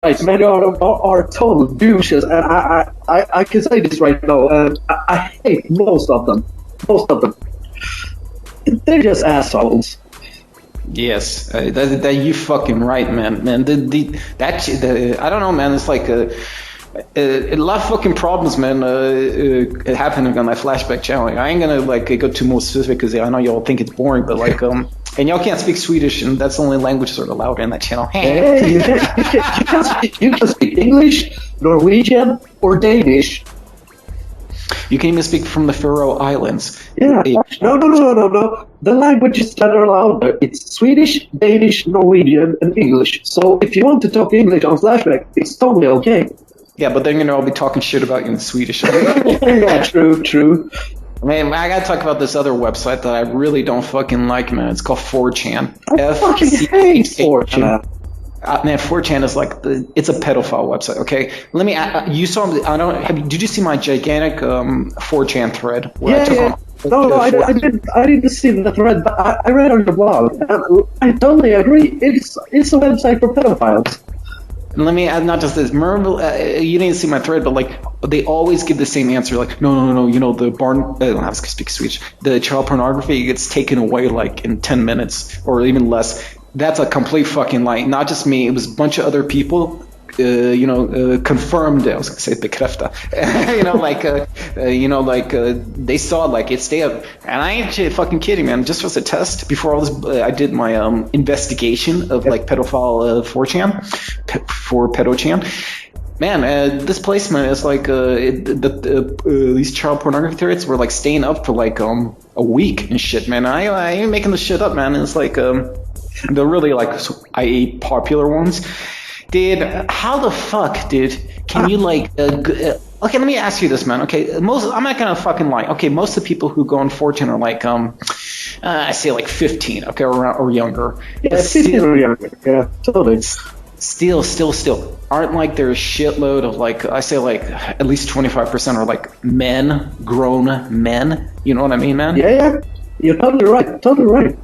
right. Many are total douches, and I can say this right now. I hate most of them. Most of them. They're just assholes. Yes, that you fucking right, man. I don't know, man. It's like a lot of fucking problems, man, happening on my Flashback channel. I ain't gonna like go too more specific because I know y'all think it's boring, but like and y'all can't speak Swedish, and that's the only languages that are allowed in that channel. Hey, you can speak English, Norwegian, or Danish. You can even speak from the Faroe Islands. Yeah, no. The languages that are allowed there, it's Swedish, Danish, Norwegian, and English. So if you want to talk English on Flashback, it's totally okay. Yeah, but they're gonna all be talking shit about you in Swedish. Yeah, true. Man, I gotta talk about this other website that I really don't fucking like, man. It's called 4chan. I fucking hate 4chan. Man, 4chan is like it's a pedophile website. Okay, let me. You saw? Did you see my gigantic 4chan thread? Yeah. No, I didn't see the thread, but I read on your blog. I totally agree. It's a website for pedophiles. And let me add not just this. Remember, you didn't see my thread, but like they always give the same answer. Like, no. You know, the I don't have to speak Swedish. The child pornography gets taken away like in 10 minutes or even less. That's a complete fucking lie. Not just me. It was a bunch of other people. Confirmed. I was gonna say bekräfta. They saw like it stay up, and I ain't fucking kidding, man. Just as a test, before all this, I did my investigation of like pedophile 4chan for pedochan. Man, this placement is like these child pornography threads were like staying up for like a week and shit, man. I ain't making this shit up, man. It's like they're really like popular ones. Dude, how the fuck, dude, can you like, okay, let me ask you this, man, okay, I'm not gonna fucking lie, okay, most of the people who go on 4chan are like, I say like 15, okay, or younger. Yeah, 15 or younger, yeah, totally. Still, aren't like there's a shitload of like, I say like, at least 25% are like grown men, you know what I mean, man? Yeah, you're totally right.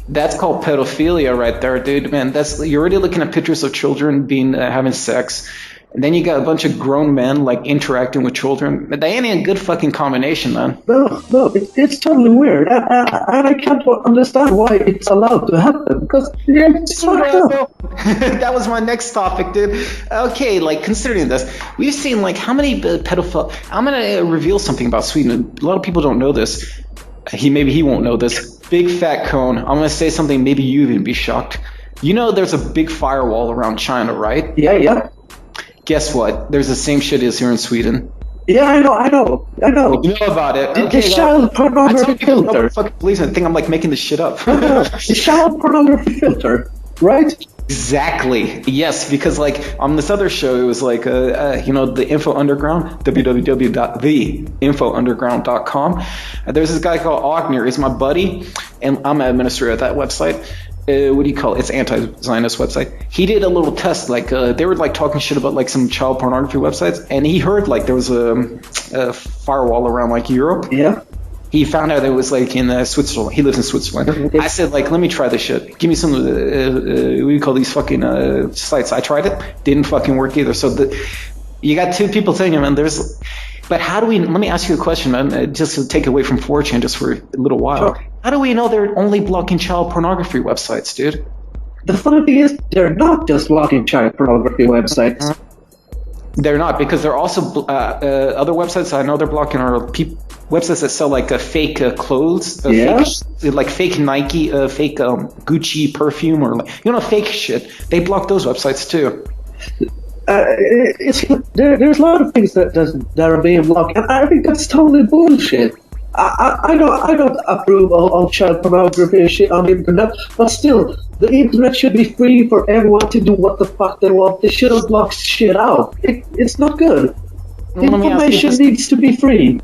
That's called pedophilia right there, dude. Man, you're already looking at pictures of children being having sex, and then you got a bunch of grown men like interacting with children. That ain't a good fucking combination, man. No, it's totally weird, and I can't understand why it's allowed to happen because it's that was my next topic, dude. Okay, like considering this, we've seen like how many pedophile. I'm gonna reveal something about Sweden. A lot of people don't know this. Maybe he won't know this. BigFatCone. I'm gonna say something. Maybe you'd even be shocked. You know, there's a big firewall around China, right? Yeah. Guess what? There's the same shit as here in Sweden. Yeah, I know. You know about it. The child pornography filter. Fucking policeman think I'm like making this shit up. No. The child pornography filter, right? Exactly. Yes, because like on this other show, it was like the Info Underground, www.theinfounderground.com. There's this guy called Ogner. He's my buddy, and I'm an administrator at that website. What do you call it? It's anti-Zionist website. He did a little test, like they were like talking shit about like some child pornography websites, and he heard like there was a firewall around like Europe. Yeah. He found out it was like in Switzerland. He lives in Switzerland. Okay. I said, like, let me try this shit. Give me some, what do you call these fucking sites? I tried it. Didn't fucking work either. So you got two people saying, man, but how do we, let me ask you a question, man, just to take away from 4chan just for a little while. Sure. How do we know they're only blocking child pornography websites, dude? The funny thing is, they're not just blocking child pornography websites. Mm-hmm. They're not, because they're also other websites I know they're blocking are websites that sell like fake clothes, like fake Nike, fake Gucci perfume, or like fake shit. They block those websites too. There's a lot of things that are being blocked, and I think that's totally bullshit. I don't approve of child pornography and shit on the internet, but still, the internet should be free for everyone to do what the fuck they want. They shouldn't block shit out. It's not good. Information needs to be free.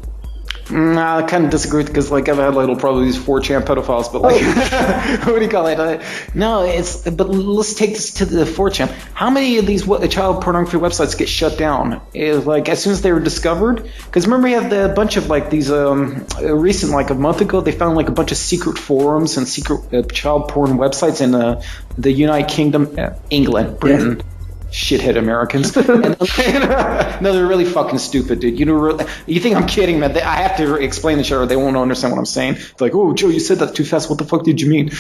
I kind of disagree because, like, I've had little probably these 4chan pedophiles, but like, what do you call it? But let's take this to the 4chan. How many of these child pornography websites get shut down? Is like as soon as they were discovered? Because remember, we had a bunch of like these recent, like a month ago, they found like a bunch of secret forums and secret child porn websites in the United Kingdom, England, Britain. Yeah. shithead Americans. And no, they're really fucking stupid, dude. You think I'm kidding, man? I have to explain the shit or they won't understand what I'm saying. They're like, oh, Joe, you said that too fast. What the fuck did you mean?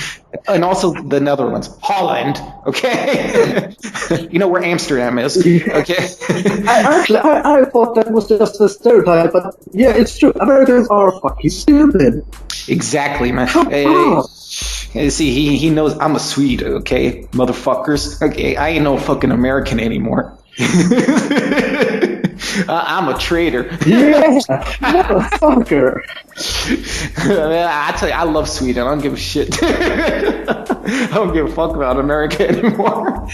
And also the Netherlands. Holland, okay? You know where Amsterdam is, okay? I thought that was just a stereotype, but yeah, it's true. Americans are fucking stupid. Exactly, man. See, he knows I'm a Swede, okay, motherfuckers. Okay, I ain't no fucking American anymore. I'm a traitor. Yeah, motherfucker. I tell you, I love Sweden. I don't give a shit. I don't give a fuck about America anymore.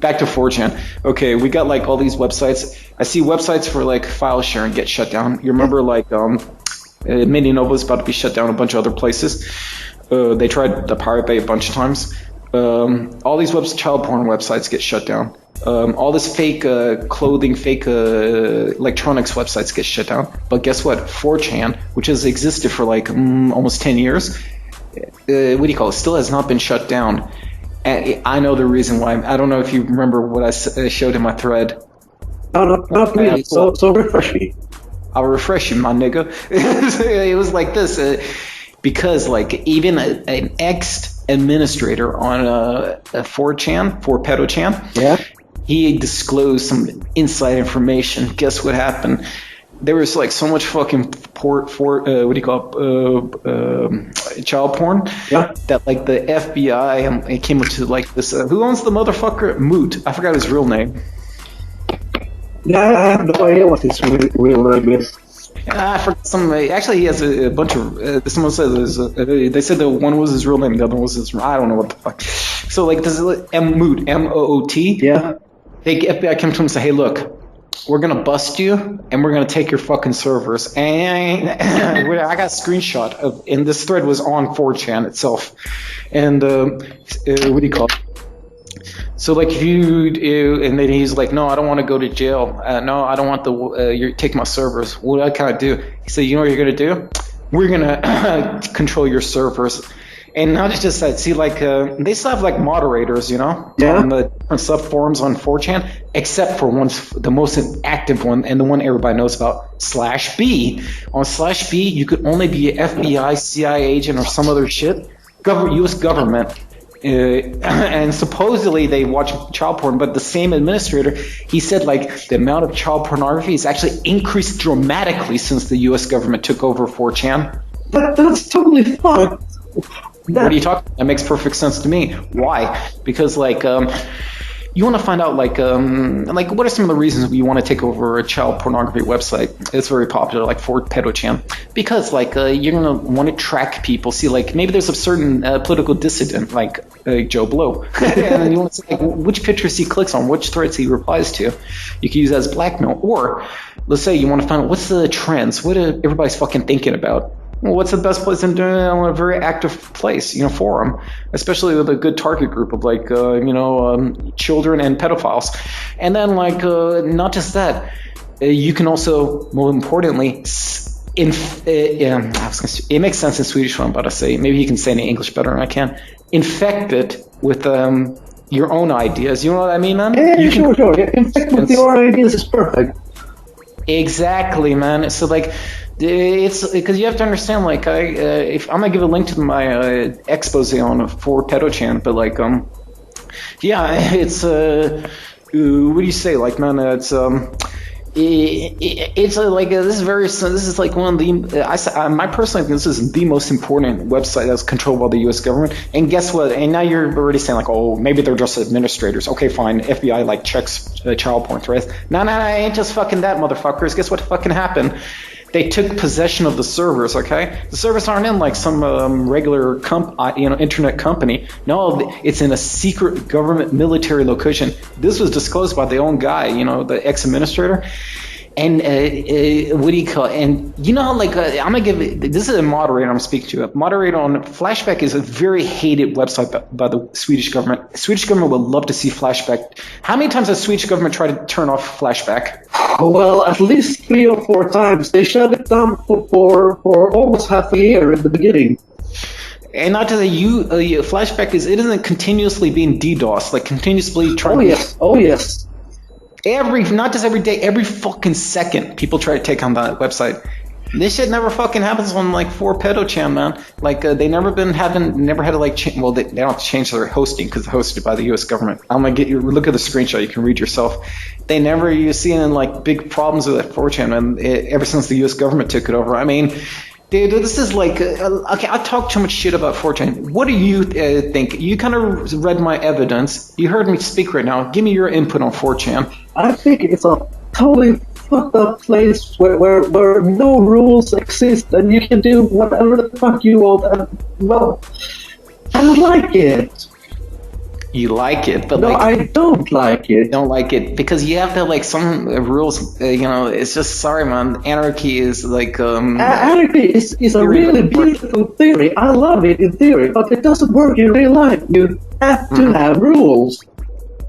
Back to 4chan. Okay, we got like all these websites. I see websites for like file sharing get shut down. You remember like Mini Nova's about to be shut down, a bunch of other places. They tried the Pirate Bay a bunch of times. All these child porn websites get shut down. All this fake clothing, fake electronics websites get shut down. But guess what? 4chan, which has existed for like almost 10 years, what do you call it? Still has not been shut down. And I know the reason why. I don't know if you remember what I showed in my thread. No, not really. So refresh me. I'll refresh you, my nigga. It was like this. Because like even an ex-administrator on 4chan, 4PedoChan, yeah, he disclosed some inside information. Guess what happened? There was like so much fucking child porn, yeah, that like the FBI it came to like this. Who owns the motherfucker? Moot. I forgot his real name. Yeah, I have no idea what his real name is. For some, actually, he has a bunch of. Someone said they said that one was his real name, the other was his. I don't know what the fuck. So like this is Moot, Moot. Yeah. The FBI came to him and said, "Hey, look, we're gonna bust you, and we're gonna take your fucking servers." And I got a screenshot of, and this thread was on 4chan itself. And what do you call it? So like if you and then he's like, no, I don't want to go to jail. No, I don't want you take my servers. What can I do? He said, you know what you're gonna do? We're gonna control your servers. And not just that. See, like they still have like moderators, you know, on the different sub forums on 4chan, except for the most active one and the one everybody knows about, /B. On /B, you could only be an FBI, CIA agent, or some other shit. U.S. government. And supposedly they watch child porn, but the same administrator, he said like the amount of child pornography has actually increased dramatically since the U.S. government took over 4chan. That's totally fine. What are you talking about? That makes perfect sense to me. Why? Because like you want to find out like what are some of the reasons you want to take over a child pornography website? It's very popular, like 4PedoChan, because like you're gonna want to track people. See, like maybe there's a certain political dissident like Joe Blow, and you want to see like which pictures he clicks on, which threads he replies to. You can use that as blackmail, or let's say you want to find out what's the trends, what everybody's fucking thinking about. Well, what's the best place in doing it on a very active place, forum, especially with a good target group of like, children and pedophiles. And then like, not just that, you can also, more importantly, it makes sense in Swedish what I'm about to say. Maybe you can say it in English better than I can. Infect it with your own ideas. You know what I mean, man? Yeah, sure. Yeah, infect with your own ideas is perfect. Exactly, man. So like, it's because you have to understand, like, if I'm gonna give a link to my expose on 4PedoChan, but like, yeah, it's what do you say, like, man, it's like this is like one of the my personal opinion, this is the most important website that's controlled by the U.S. government. And guess what? And now you're already saying like, oh, maybe they're just administrators. Okay, fine. FBI like checks child porn threads. No, it ain't just fucking that, motherfuckers. Guess what fucking happened? They took possession of the servers, okay? The servers aren't in like some regular internet company. No, it's in a secret government military location. This was disclosed by the own guy, the ex-administrator. And what do you call it? And you know how like I'm gonna this is a moderator I'm speaking to. A moderator on Flashback is a very hated website by the Swedish government. The Swedish government would love to see Flashback. How many times has the Swedish government tried to turn off Flashback? Well, at least 3 or 4 times. They shut it down for almost half a year in the beginning. And not to say Flashback it isn't continuously being DDoS, like continuously trying. Oh yes, oh yes. Not just every day, every fucking second, people try to take on that website. This shit never fucking happens on like 4PedoChan, man. Like they never had to like change. Well, they don't have to change their hosting because it's hosted by the U.S. government. I'm gonna look at the screenshot. You can read yourself. You see in like big problems with that 4chan, and ever since the U.S. government took it over. I mean, dude, this is like okay. I talk too much shit about 4chan. What do you think? You kind of read my evidence. You heard me speak right now. Give me your input on 4chan. I think it's a totally fucked up place where no rules exist and you can do whatever the fuck you want. And well, I don't like it. You like it, but no, like, I don't like it. Don't like it because you have to like some rules. It's just sorry, man. Anarchy is like anarchy is a really beautiful theory. I love it in theory, but it doesn't work in real life. You have to have rules.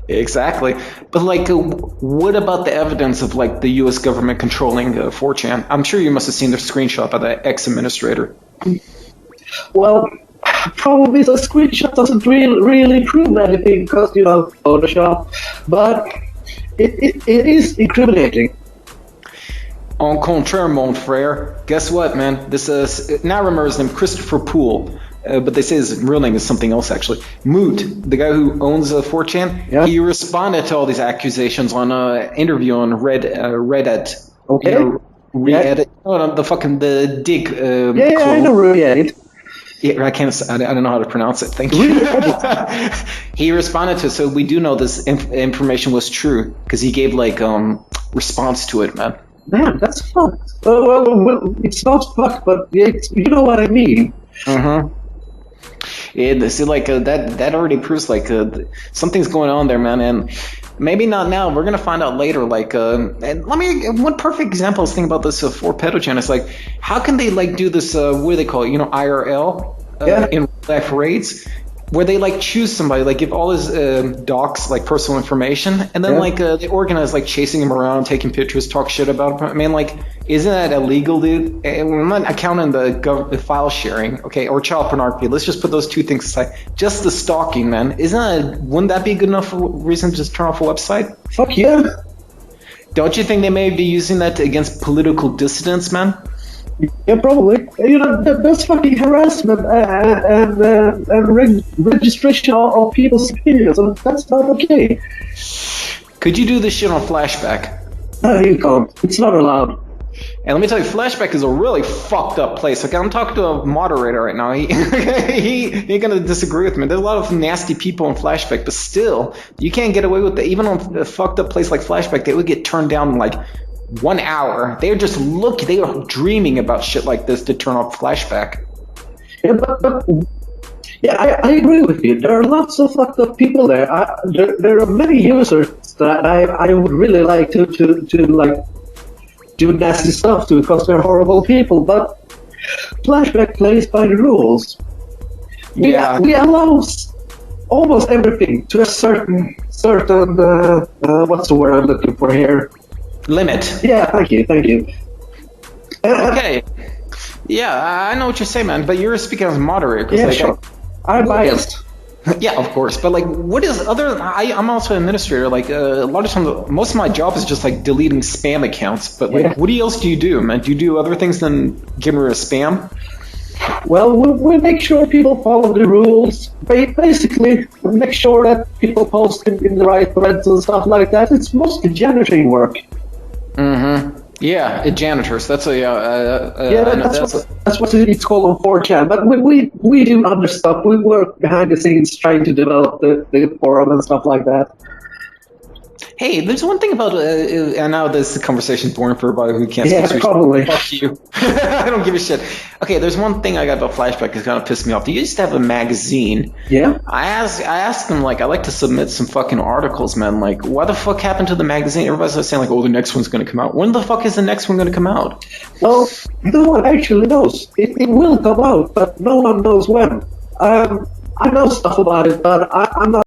Exactly. But like, what about the evidence of like the U.S. government controlling 4chan? I'm sure you must have seen the screenshot by the ex-administrator. Well, probably the screenshot doesn't really prove anything because, Photoshop, but it is incriminating. En contraire, mon frère. Guess what, man? This now remember his name, Christopher Poole. But they say his real name is something else, actually. Moot, the guy who owns 4chan, yeah. He responded to all these accusations on an interview on Reddit. Okay. Reddit. Oh, the dig. Yeah, I know Reddit. Yeah, I don't know how to pronounce it. Thank you. He responded to it, so we do know this information was true because he gave like response to it, man. Man, that's fucked. Well, it's not fucked, but you know what I mean. Yeah, see, like that already proves like something's going on there, man, and maybe not now. We're gonna find out later. Like, and one perfect example is thinking about this 4PedoChan. It's like, how can they like do this? What do they call it? IRL in life raids, where they like choose somebody, like give all his docs, like personal information, and then like they organize like chasing him around, taking pictures, talk shit about him. I mean, like, isn't that illegal, dude? I'm not accounting the file sharing, okay, or child pornography. Let's just put those two things aside. Just the stalking, man. Wouldn't that be a good enough reason to just turn off a website? Fuck yeah. Don't you think they may be using that against political dissidents, man? Yeah, probably. That's fucking harassment and registration of people's opinions, and that's not okay. Could you do this shit on Flashback? No, you can't. It's not allowed. And let me tell you, Flashback is a really fucked up place. Okay, I'm talking to a moderator right now. He ain't gonna disagree with me. There's a lot of nasty people in Flashback, but still, you can't get away with it. Even on a fucked up place like Flashback, they would get turned down in like 1 hour. They are dreaming about shit like this to turn off Flashback. Yeah, but I agree with you. There are lots of fucked up people there. There are many users that I would really like to like do nasty stuff to because they're horrible people. But Flashback plays by the rules. We allow almost everything to a certain what's the word I'm looking for here? Limit. Yeah, thank you. Okay. Yeah, I know what you're saying, man. But you're speaking as a moderator. Yeah, sure. I'm biased. Yeah, of course. But like, what is I'm also an administrator. Like, a lot of times, most of my job is just like deleting spam accounts. But like, what else do you do, man? Do you do other things than getting rid of spam? Well, we make sure people follow the rules. Basically, we make sure that people post in the right threads and stuff like that. It's mostly janitoring work. Yeah, janitors. That's that's what it's called on 4chan. But we do other stuff. We work behind the scenes trying to develop the forum and stuff like that. Hey, there's one thing about, and now this conversation is boring for everybody who can't speak Swedish. Probably. Fuck you. I don't give a shit. Okay, there's one thing I got about Flashback that's kind of pissed me off. They used to have a magazine. Yeah? I asked them, like, I like to submit some fucking articles, man. Like, what the fuck happened to the magazine? Everybody's saying, like, oh, the next one's going to come out. When the fuck is the next one going to come out? Well, no one actually knows. It will come out, but no one knows when. I know stuff about it, but I'm not